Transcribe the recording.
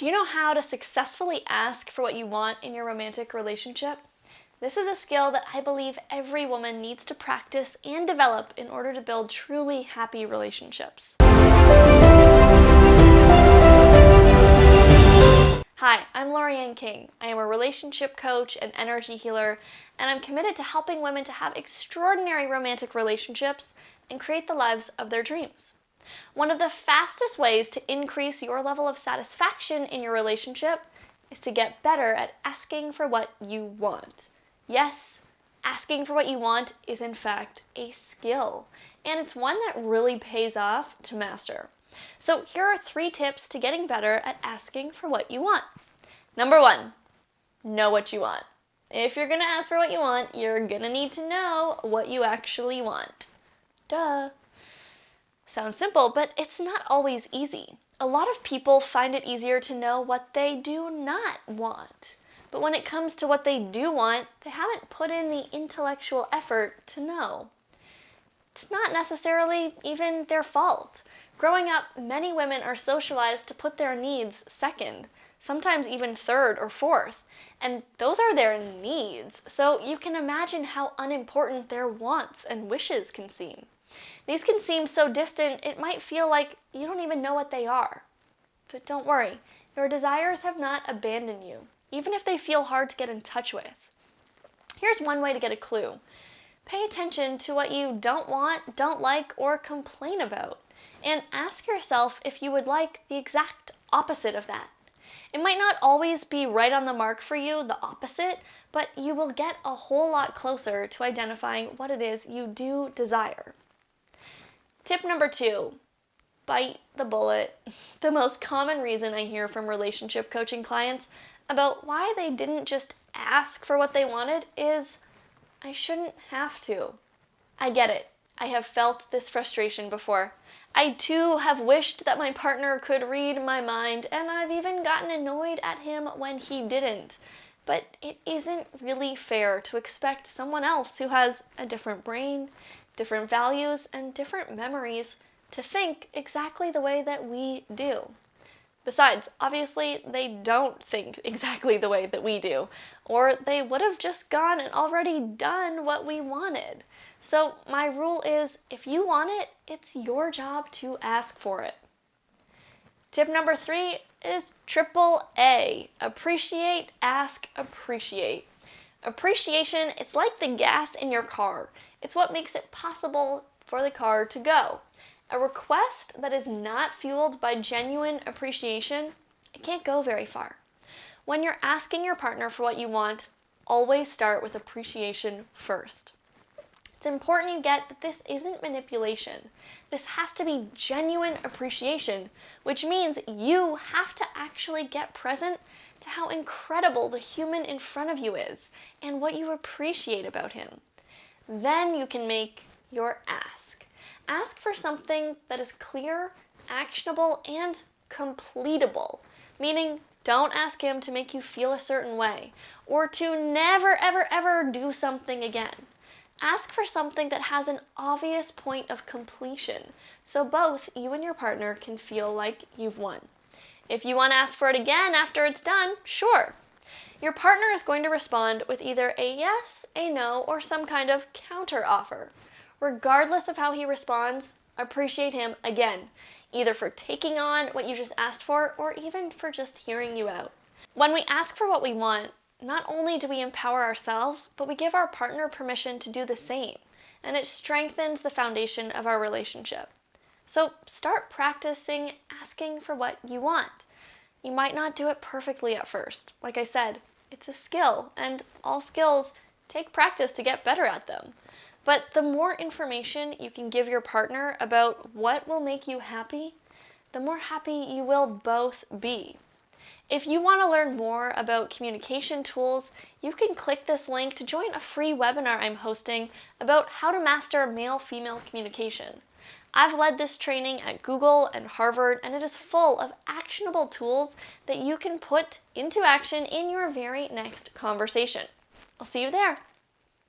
Do you know how to successfully ask for what you want in your romantic relationship? This is a skill that I believe every woman needs to practice and develop in order to build truly happy relationships. Hi, I'm Laurie-Anne King. I am a relationship coach and energy healer, and I'm committed to helping women to have extraordinary romantic relationships and create the lives of their dreams. One of the fastest ways to increase your level of satisfaction in your relationship is to get better at asking for what you want. Yes, asking for what you want is in fact a skill, and it's one that really pays off to master. So here are 3 tips to getting better at asking for what you want. Number 1, know what you want. If you're gonna ask for what you want, you're gonna need to know what you actually want. Duh. Sounds simple, but it's not always easy. A lot of people find it easier to know what they do not want. But when it comes to what they do want, they haven't put in the intellectual effort to know. It's not necessarily even their fault. Growing up, many women are socialized to put their needs second, sometimes even third or fourth, and those are their needs, so you can imagine how unimportant their wants and wishes can seem. These can seem so distant, it might feel like you don't even know what they are. But don't worry, your desires have not abandoned you, even if they feel hard to get in touch with. Here's one way to get a clue. Pay attention to what you don't want, don't like, or complain about, and ask yourself if you would like the exact opposite of that. It might not always be right on the mark for you, the opposite, but you will get a whole lot closer to identifying what it is you do desire. Tip number 2, bite the bullet. The most common reason I hear from relationship coaching clients about why they didn't just ask for what they wanted is, I shouldn't have to. I get it. I have felt this frustration before. I too have wished that my partner could read my mind, and I've even gotten annoyed at him when he didn't. But it isn't really fair to expect someone else who has a different brain, different values, and different memories to think exactly the way that we do. Besides, obviously, they don't think exactly the way that we do, or they would have just gone and already done what we wanted. So my rule is, if you want it, it's your job to ask for it. Tip number 3 is triple A. Appreciate, ask, appreciate. Appreciation, it's like the gas in your car. It's what makes it possible for the car to go. A request that is not fueled by genuine appreciation, it can't go very far. When you're asking your partner for what you want, always start with appreciation first. It's important you get that this isn't manipulation. This has to be genuine appreciation, which means you have to actually get present to how incredible the human in front of you is and what you appreciate about him. Then you can make your ask. Ask for something that is clear, actionable, and completable, meaning don't ask him to make you feel a certain way or to never, ever, ever do something again. Ask for something that has an obvious point of completion, so both you and your partner can feel like you've won. If you want to ask for it again after it's done, sure. Your partner is going to respond with either a yes, a no, or some kind of counter offer. Regardless of how he responds, appreciate him again, either for taking on what you just asked for or even for just hearing you out. When we ask for what we want, not only do we empower ourselves, but we give our partner permission to do the same, and it strengthens the foundation of our relationship. So start practicing asking for what you want. You might not do it perfectly at first. Like I said, it's a skill, and all skills take practice to get better at them. But the more information you can give your partner about what will make you happy, the more happy you will both be. If you want to learn more about communication tools, you can click this link to join a free webinar I'm hosting about how to master male-female communication. I've led this training at Google and Harvard, and it is full of actionable tools that you can put into action in your very next conversation. I'll see you there.